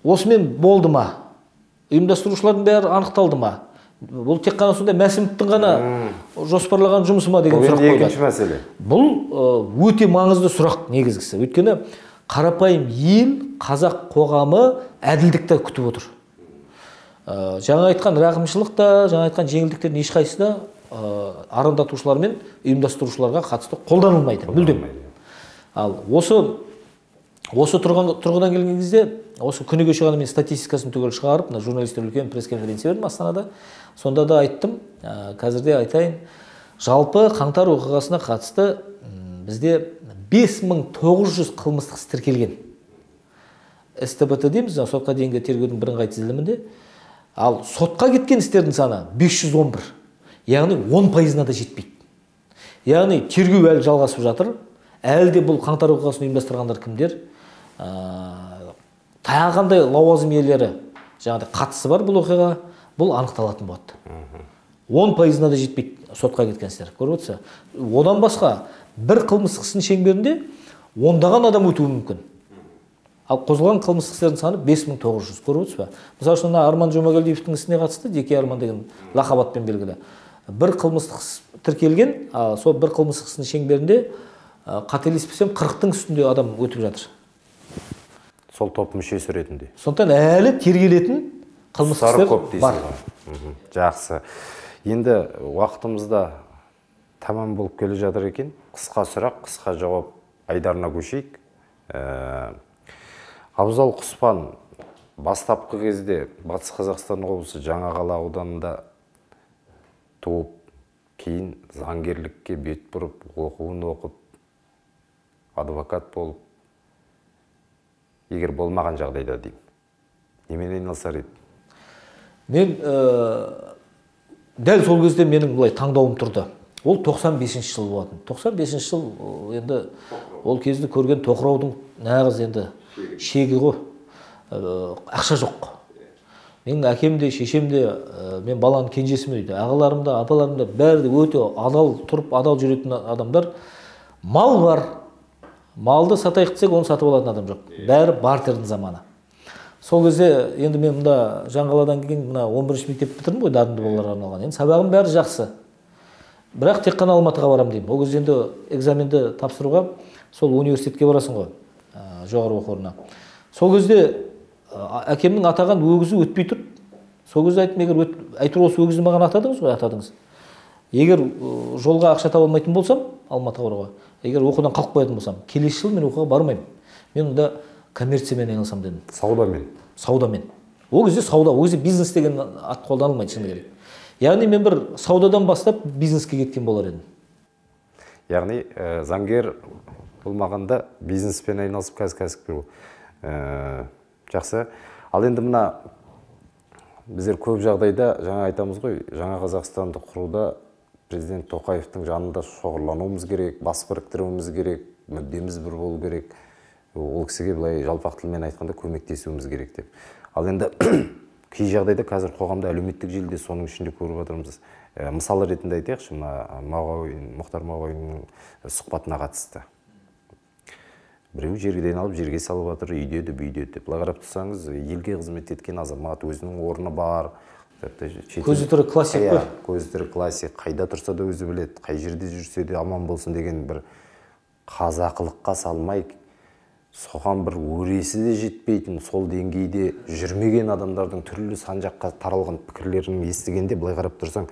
осымен болды ма? Ұйымдастырушылардың бәрі анықталды ма? Бұл тек қана сонда Мәсімовтің ғана жоспарлаған жұмысы ма деген сұрақ қойды. Екінші мәселе. Бұл өте маңызды сұрақ негізгісі. Өйткені қарапайым ел, қазақ қоғамы әділдікті күтіп отыр. Жаңа айтқан рақымшылық та, жаңа айтқан жеңілдіктердің ешқайсысы да арандатушылар мен ұйымдастырушыларға қатысты қолданылмайды, мүлдем. Ал осы тұрғыдан келген кезде, осы күні кеше ғана мен статистикасын түгел шығарып, журналистер үлкен пресс-конференция бердім Астанада. Сонда да айттым, қазірде айтайын, жалпы қаңтар оқиғасына қатысты бізде 5900 қылмыстық іс тіркелген. СТБТ дейміз, сотқа дейінгі тергеудің бірыңғай тізілімінде. Ал сотқа кеткен істердің саны 511. Яғни 10%-на да жетпейді. Яғни тергеу әлі жалғасып жатыр. Әлі де бұл қаңтар оқиғасын ұйымдастырғандар кімдер? Қандай лауазым иелері жаңағыдай қатысы бар бұл оқиғаға, бұл анықталатын болады. 10%-на да жетпейді сотқа кеткен істер. Көріп отырсыз? Одан басқа бір қылмыстық істің шеңберінде ондаған адам өтуі мүмкін. Ал қозғалған қылмыстық істердің саны 5900. Көріп отырсыз ба? Мысалы үшін Арман Жұмағалиевтің ісіне қатысты, Деке Арман деген лақап атпен белгілі. Бір қылмыстық іс тіркелген, сол бір қылмыстық істің шеңберінде қателеспесем 40-тың үстінде адам өтіп жатыр. Сол топ мүшесі ретінде. Сондықтан әлі тергелетін қылмыстық істер бар. Жақсы. Енді уақытымызда тамам болып келе жатыр екен. Қысқа сұрақ, қысқа жауап айдарына көшейік. Абзал Құспан бастапқы кезде Батыс Қазақстан облысы Жаңақала ауданында туып, кейін заңгерлікке бет бұрып, оқуын оқып, адвокат болып, егер болмаған жағдайда деймін, немен айналысар еді? Мен дәл сол кезде менің бұлай таңдауым тұрды. Ол 95-ші жыл болатын. 95-ші жыл енді ол кезді көрген тоқыраудың нағыз енді шегі ғой. Ақша жоқ. Менің әкем де, шешем де, мен баланың кенжесімін дейді. Ағаларым да, апаларым да бәрі де өте адал тұрып, адал жүретін адамдар. Мал бар. Малды сатайық десек, оны сатып алатын адам жоқ. Бәрі бартердің заманы. Сол кезде енді мен мұнда Жаңқаладан келген мына 11-ші мектеп бітірдім ғой, дарынды балаларға арналған. Енді сабағым бәрі жақсы. Бірақ тек қана Алматыға барам деймін. Ол кезде енді экзаменді тапсыруға сол университетке барасың ғой, жоғары оқу орнына. Сол кезде әкемнің атаған өгізі өтпей тұр. Сол кезде айттым, егер әйтеуір осы өгізді маған атадыңыз ғой, атадыңыз. Егер жолға ақша таба алмайтын болсам, Алматыға баруға, егер оқудан қалып қоятын болсам, келесі жыл мен оқуға бармаймын. Мен онда коммерциямен айналысам дедім. Саудамен. Саудамен. Ол кезде сауда, ол кезде бизнес деген ат қолданылмайды шыны керек. Яғни мен бір саудадан бастап бизнеске кеткен болар едім. Яғни заңгер болмағанда бизнеспен айналысып кәсіпкер бол. Жақсы. Ал енді мына біздер көп жағдайда жаңа айтамыз ғой, жаңа Қазақстанды құруда президент Тоқаевтың жанында шоғырлануымыз керек, бас біріктіруіміз керек, мүддеміз бір болу керек. Ол кісіге былай жалпақ тілмен айтқанда көмектесуіміз керек деп. Ал енді кей жағдайда қазір қоғамда әлеуметтік желіде соның ішінде көріп отырмыз. Мысалы ретінде айтайықшы, Мұхтар Мағауиннің сұхбатына қатысты. Біреу жерден алып жерге салып жатыр, үйдеді, бүйдеді деп. Былай қарап тұрсаңыз, елге қызмет еткен азамат, өзінің орны бар. Көзі түрі классик қой. Көзі түрі классик, қайда тұрса да өзі біледі, қай жерде жүрсе де аман болсын деген бір қазақылыққа салмай, соған бір өресі де жетпейтін, сол деңгейде жүрмеген адамдардың түрлі сан-жаққа таралған пікірлерін естігенде былай қарап тұрсаң,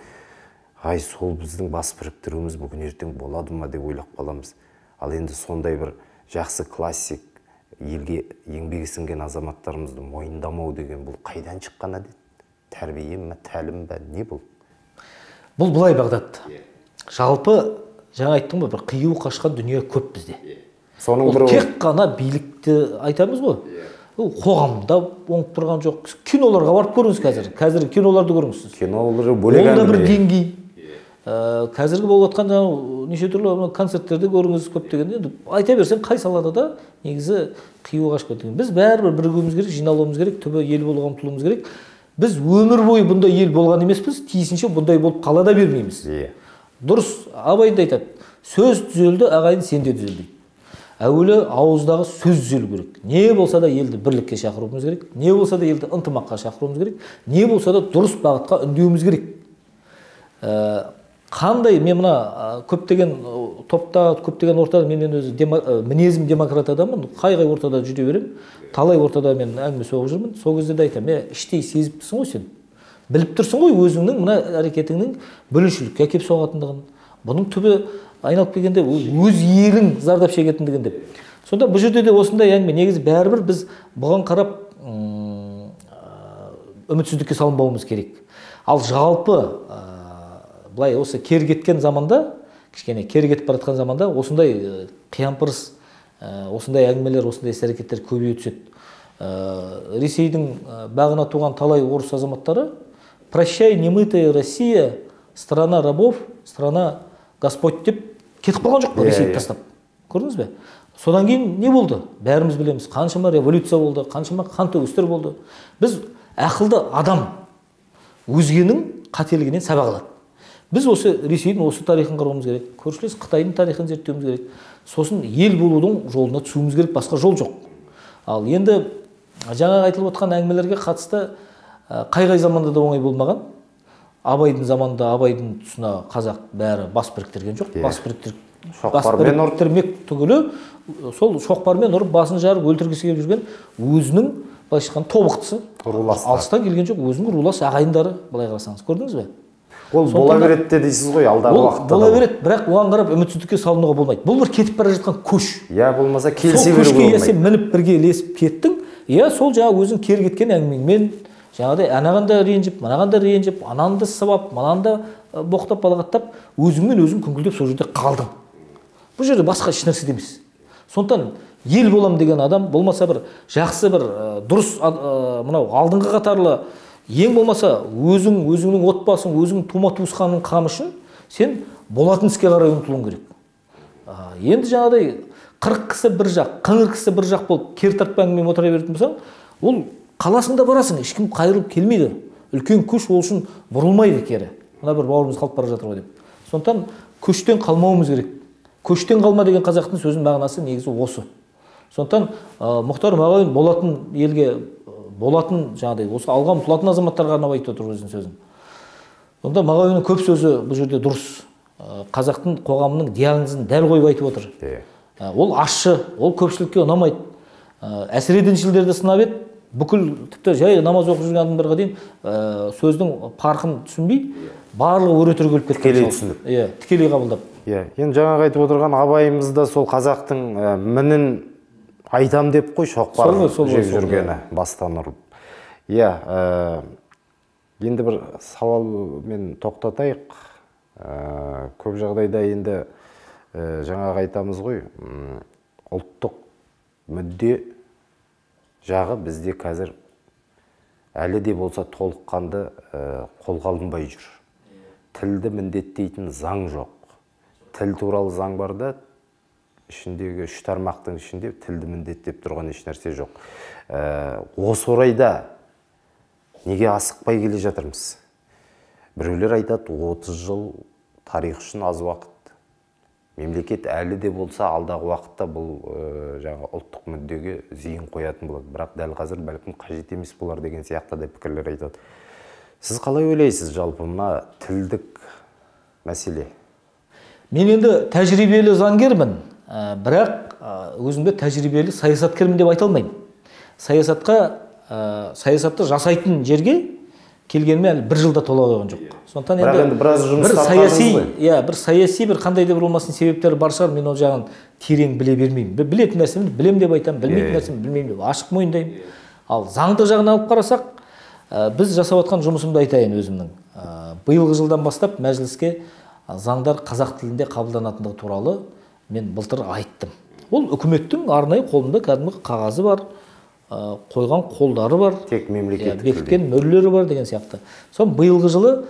ай, сол біздің бас біріктіруіміз бүгін ертең болады ма деп ойлап қаламыз. Ал енді сондай бір жақсы классик, елге еңбегі сіңген азаматтарымызды мойындамау деген бұл қайдан шыққан әдет? Тәрбие ме, тәлім бе, не бұл? Бұл былай Бағдат. Жалпы, жаңа айттым ғой, бір қиюы қашқан дүние көп бізде. Ол тек қана билікті айтамыз ғой. Қоғамда оңып тұрған жоқ. Киноларға барып көріңіз қазір. Қазір киноларды көріңіз. Кинолары бөлек әңгіме. Ол да бір деңгей. Қазіргі болып жатқан неше түрлі концерттерді көріңіз көптеген. Енді айта берсем, қай салада да негізі қиюы қашып кеткен. Біз бәрібір бірігуіміз керек, жиналуымыз керек, түбі ел болуға ұмтылуымыз керек. Біз өмір бойы бұндай ел болған емеспіз, тиісінше бұндай болып қала да бермейміз. Дұрыс, Абай да айтады, сөз түзелді, ағайын сен де түзел дейді. Әуелі ауыздағы сөз түзелу керек. Не болса да елді бірлікке шақыруымыз керек, не болса да елді ынтымаққа шақыруымыз керек, не болса да дұрыс бағытқа үндеуіміз керек. Қандай, мен мына көптеген топта, көптеген ортада мен өзі мінезім демократ адаммын, қай ортада жүре берем, талай ортада мен әңгіме соғып жүрмін. Сол кезде де айтамын, іштей сезіп тұрсың ғой сен. біліп тұрсың ғой өзіңнің мына әрекетіңнің бүліншілікке әкеп соғатындығын, бұның түбі айналып келгенде өз елің зардап шегетіндігін деп. Сонда бұл жерде де осындай әңгіме. Негізі бәрібір біз бұған қарап үмітсіздікке салынбауымыз керек. Ал жалпы былай осы кері кеткен заманда, кішкене кері кетіп бара жатқан заманда осындай қиямпырыс, осындай әңгімелер, осындай іс-әрекеттер көбейе түседі. Ресейдің бағына туған талай орыс азаматтары «Прощай, немытая Россия, страна рабов, страна Господь» деп кетіп қалған жоқ па Ресейді тастап? Көрдіңіз бе? Содан кейін не болды? Бәріміз білеміз. Қаншама революция болды, қаншама қан төгістер болды. Біз ақылды адам өзгенің қателігінен сабақ алады. Біз осы Ресейдің осы тарихын қарауымыз керек, көршілес Қытайдың тарихын зерттеуіміз керек. Сосын ел болудың жолына түсуіміз керек, басқа жол жоқ. Ал енді жаңа айтылып отқан әңгімелерге қатысты қай заманда да оңай болмаған. Абайдың заманында Абайдың тұсына қазақ бәрі бас біріктірген жоқ. Бас біріктірмек түгілі сол шоқпармен ұрып басын жарып өлтіргісі келіп жүрген өзінің былайша айтқанда тобықтысы, алыстан келген жоқ, өзінің рулас ағайындары, былай қарасаңыз, көрдіңіз бе? Ол бола береді дейсіз ғой алдағы уақытта. Бола береді, бірақ оған қарап үмітсіздікке салынуға болмайды. Бұл бір кетіп бара жатқан көш. Иә, болмаса келісе беруге болмайды. Сол көшке сен мініп бірге ілесіп кеттің, иә, сол жаңа өзің кері кеткен әңгімеңмен жаңағыдай анаған да ренжіп, мынаған да ренжіп, ананы да сабап, мынаны да боқтап балағаттап, өзіңмен өзің күңкілдеп сол жерде қалдың. Бұл жерде басқа еш нәрсе емес. Сондықтан ел болам деген адам болмаса бір жақсы бір дұрыс мынау алдыңғы қатарлы ең болмаса өзіңнің отбасың, өзіңнің тума туысқанның қамы үшін сен болатын іске қарай ұмтылуың керек. Енді жаңағыдай 40 кісі бір жақ, 40 кісі бір жақ болып кер тартпа әңгімемен отыра беретін болсаң, ол қаласың да барасың, ешкім қайырылып келмейді. Үлкен көш ол үшін бұрылмайды кері. Мына бір бауырымыз қалып бара жатыр ғой деп. Сондықтан көштен қалмауымыз керек. Көштен қалма деген қазақтың сөзінің мағынасы негізі осы. Сондықтан Мұхтар Мағауин болатын елге болатын жаңағыдай осы алға ұмтылатын азаматтарға арнап айтып отыр өзінің сөзін. Сонда Мағауиннің көп сөзі бұл жерде дұрыс. Қазақтың қоғамының диагнозын дәл қойып айтып отыр. Ол ащы, ол көпшілікке ұнамайды. Әсіре діншілдерді сынап еді, бүкіл тіпті жай намаз оқып жүрген адамдарға дейін сөздің парқын түсінбей, барлығы өре-түре келіп кетті. Тікелей түсініп. Иә, тікелей қабылдап. Иә, енді жаңа айтып отырған Абайымыз да сол қазақтың мінін айтам деп қой, шоқпар жеп жүргені бастан ұрып. Иә, енді бір сауалмен тоқтатайық. Көп жағдайда енді жаңа айтамыз ғой, ұлттық мүдде жағы бізде қазір әлі де болса толыққанды қолға алынбай жүр. Тілді міндеттейтін заң жоқ. Тіл туралы заң бар да, ішіндегі 3 тармақтың ішінде тілді міндеттеп тұрған еш нәрсе жоқ. Осы орайда неге асықпай келе жатырмыз? Біреулер айтады, 30 жыл тарих үшін аз уақыт. Мемлекет әлі де болса алдағы уақытта бұл жаңа ұлттық мүддеге зейін қоятын болады. Бірақ дәл қазір бәлкім қажет емес болар деген сияқты да пікірлер айтады. Сіз қалай ойлайсыз жалпы мына тілдік мәселе? Мен енді тәжірибелі заңгермін, бірақ өзімді тәжірибелі саясаткермін деп айта алмаймын. Саясатты жасайтын жерге келгеніме әлі 1 жылда тола қойған жоқ. Сондықтан енді бір саяси бір қандай да бір болмасын себептері бар шығар, мен ол жағын терең біле бермеймін. Білетін нәрсемді білем деп айтамын, білмейтін нәрсемді білмеймін деп ашық мойындаймын. Ал заңдық жағын алып қарасақ, біз жасап жатқан жұмысымды айтайын өзімнің. Биылғы жылдан бастап мәжіліске заңдар қазақ тілінде қабылданатындығы туралы мен былтыр айттым. Ол үкіметтің арнайы қолында кәдімгі қағазы бар, қойған қолдары бар, тек мемлекеттік бекіткен мөрлері бар деген сияқты. Сон биылғы жылы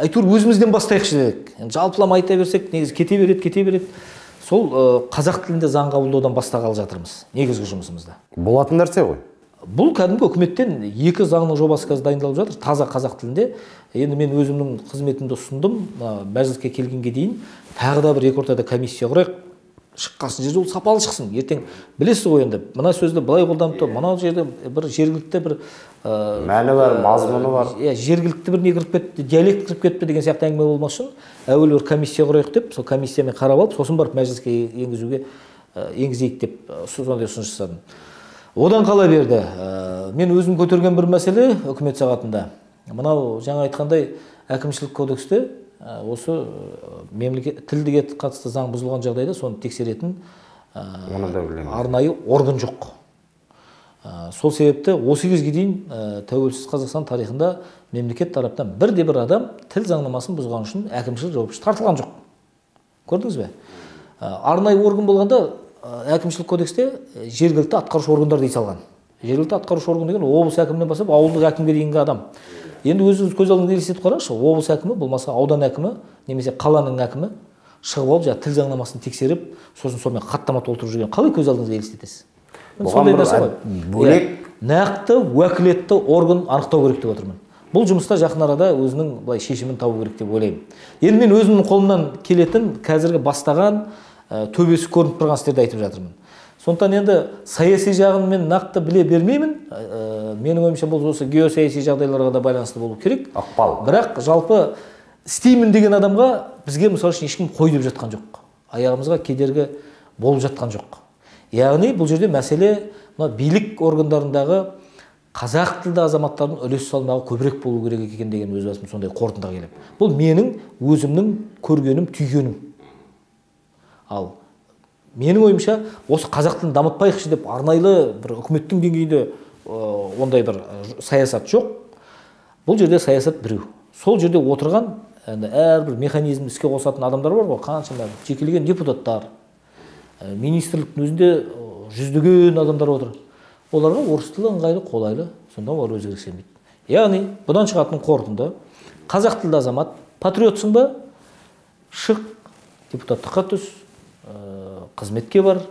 әйтеуір өзімізден бастайықшы дедік. Жалпылама айта берсек, негізі кете береді. Сол қазақ тілінде заң қабылдаудан бастағалы жатырмыз, негізгі жұмысымызда. Болатын нәрсе ғой. Бұл кәдімгі үкіметтен 2 заңның жобасы қазір дайындалып жатыр, таза қазақ тілінде. Енді мен өзімнің қызметімді ұсындым, мәжіліске келгенге дейін тағы да бір 2 ортада комиссия құрайық. Шыққасын жерде ол сапалы шықсын. Ертең білесіз ғой енді, мына сөзді былай қолданып тұр, мынау жерде бір жергілікті бір мәні бар, мазмұны бар. Жергілікті бір не кіріп кетті, диалект кіріп кетті деген сияқты әңгіме болмас үшін әуелі бір комиссия құрайық деп, сол комиссиямен қарап алып, сосын барып мәжіліске енгізейік деп сондай ұсыныс жасадым. Одан қала берді. Мен өзім көтерген бір мәселе үкімет сағатында. Мынау жаңа айтқандай әкімшілік кодексте осы мемлекет тілге қатысты заң бұзылған жағдайда соны тексеретін арнайы орган жоқ. Сол себепті осы кезге дейін тәуелсіз Қазақстан тарихында мемлекет тараптан бірде-бір адам тіл заңнамасын бұзған үшін әкімшілік жауапкершілікке тартылған жоқ. Көрдіңіз бе? Арнайы орган болғанда әкімшілік кодексте жергілікті атқарушы органдар дей салған. Жергілікті атқарушы орган деген облыс әкімінен бастап ауылдық әкімге дейінгі адам. Енді өзіңіз көз алдыңызда елестетіп қараңызшы, облыс әкімі болмаса аудан әкімі немесе қаланың әкімі шығып алып тіл заңнамасын тексеріп, сосын сонымен хаттама толтырып жүрген қалай көз алдыңызға елестетесіз? Сондай нәрсе бөлек нақты уәкілетті орган анықтау керек деп отырмын. Бұл жұмыста жақын арада өзінің былай шешімін табу керек деп ойлаймын. Енді мен өзімнің қолымнан келетін қазіргі бастаған төбесі көрініп тұрған істерді айтып жатырмын. Сондықтан енді саяси жағын мен нақты біле бермеймін. Менің ойымша бұл осы геосаяси жағдайларға да байланысты болу керек. Ықпал. Бірақ жалпы істеймін деген адамға бізге мысалы үшін ешкім қой деп жатқан жоқ. Аяғымызға кедергі болып жатқан жоқ. Яғни бұл жерде мәселе билік органдарындағы қазақ тілді азаматтардың үлес салмағы көбірек болу керек екен деген өз басым сондай қорытындыға келемін. Бұл менің өзімнің көргенім, түйгенім. Ал менің ойымша осы қазақ тілін дамытпайықшы деп арнайлы бір үкіметтің деңгейінде ондай бір саясат жоқ. Бұл жерде саясат біреу. Сол жерде отырған әрбір механизмді іске қосатын адамдар бар ғой, қаншама жекелеген депутаттар, министрліктің өзінде жүздеген адамдар отыр. Оларға орыс тілі ыңғайлы, қолайлы, сонда олар өзгеріс келмейді. Яғни бұдан шығатын қорытынды, қазақ тілді азамат патриотсың ба? Шық, депутаттыққа түс, қызметке бар.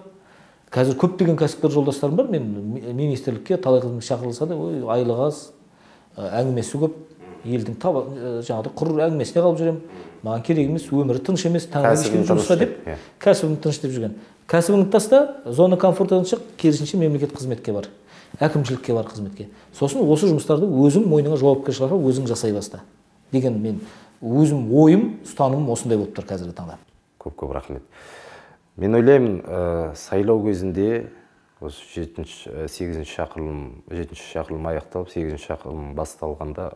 Қазір көптеген кәсіпкер жолдастарым бар, мен министрлікке талай қызмет шақырылса да, айлығы аз, әңгімесі көп, елдің жаңағыдай құр әңгімесіне қалып жүремін. Маған керек емес, өмірі тыныш емес, таңертең жұмыста деп, кәсібің тыныш деп жүрген. Кәсібіңді таста, зона комфортынан шық, керісінше мемлекет қызметке бар, әкімшілікке бар қызметке. Сосын осы жұмыстарды өзің мойныңа жауапкершілік алып, өзің жасай баста. Деген мен өзім ойым, ұстанымым осындай болып тұр қазіргі таңда. Көп рахмет. Мен ойлаймын, сайлау кезінде осы 8-ші шақырылым аяқталып, 8-ші шақырылым басталғанда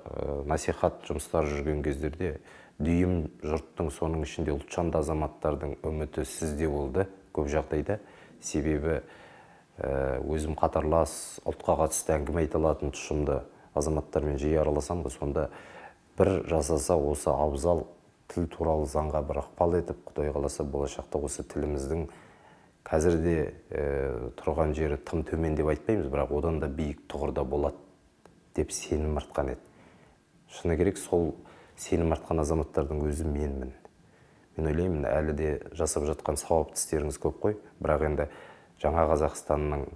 насихат жұмыстары жүрген кездерде дүйім жұрттың, соның ішінде ұлтжанды азаматтардың үміті сізде болды көп жағдайда. Себебі өзім қатарлас, ұлтқа қатысты әңгіме айта алатын тұшымды азаматтармен жиі араласам, сонда бір жасаса осы абзал тіл туралы заңға бір ықпал етіп, Құдай қаласа болашақта осы тіліміздің қазірде тұрған жері тым төмен деп айтпаймыз, бірақ одан да биік тұғырда болады деп сенім артқан еді. Шыны керек, сол сенім артқан азаматтардың өзі менмін. Мен ойлаймын, әлі де жасап жатқан сауапты істеріңіз көп қой, бірақ енді жаңа Қазақстанның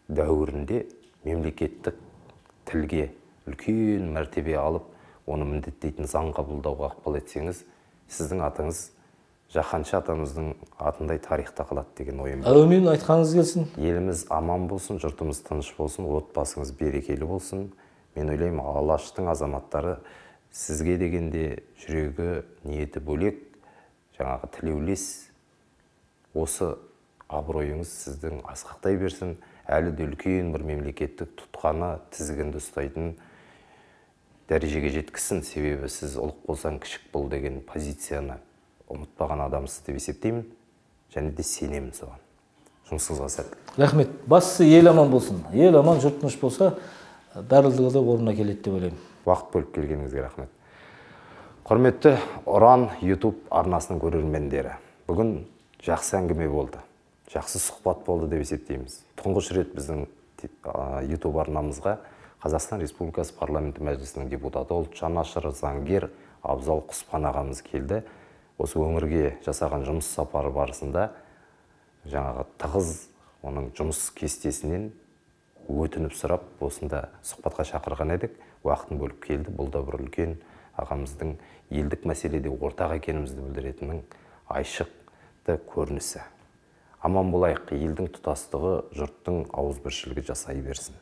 дәуірінде мемлекеттік тілге үлкен мәртебе алып, оны міндеттейтін заң қабылдауға ықпал етсеңіз, сіздің атыңыз жаһаншы атамыздың атындай тарихта қалады деген ойым бар. Әумин, айтқаныңыз келсін. Еліміз аман болсын, жұртымыз тыныш болсын, отбасыңыз берекелі болсын. Мен ойлаймын, Алаштың азаматтары сізге дегенде жүрегі, ниеті бөлек, жаңағы тілеулес, осы абыройыңыз сіздің асқақтай берсін, әлі де үлкен бір мемлекеттік тұтқаны, тізгінді ұстайтын дәрежеге жеткізсін. Себебі сіз ұлық болсаң кішік бол деген позицияны ұмытпаған адамсыз деп есептеймін, және де сенемін соған. Жұмысыңызға сәттілік. Рахмет. Бастысы ел аман болсын. Ел аман, жұрт тыныш болса, барлығы да орнына келеді деп ойлаймын. Уақыт бөліп келгеніңізге рахмет. Құрметті Ұран YouTube арнасының көрермендері, бүгін жақсы әңгіме болды, жақсы сұхбат болды деп есептейміз. Тұңғыш рет біздің YouTube арнамызға Қазақстан Республикасы парламенті мәжілісінің депутаты, ұлт жанашыры, заңгер Абзал Құспан ағамыз келді. Осы өңірге жасаған жұмыс сапары барысында жаңағы тығыз оның жұмыс кестесінен өтініп сұрап, осында сұхбатқа шақырған едік. Уақытын бөліп келді. Бұл да бір үлкен ағамыздың елдік мәселеде ортақ екенімізді білдіретіннің айшықты көрінісі. Аман болайық, елдің тұтастығы, жұрттың ауызбіршілігі жасай берсін.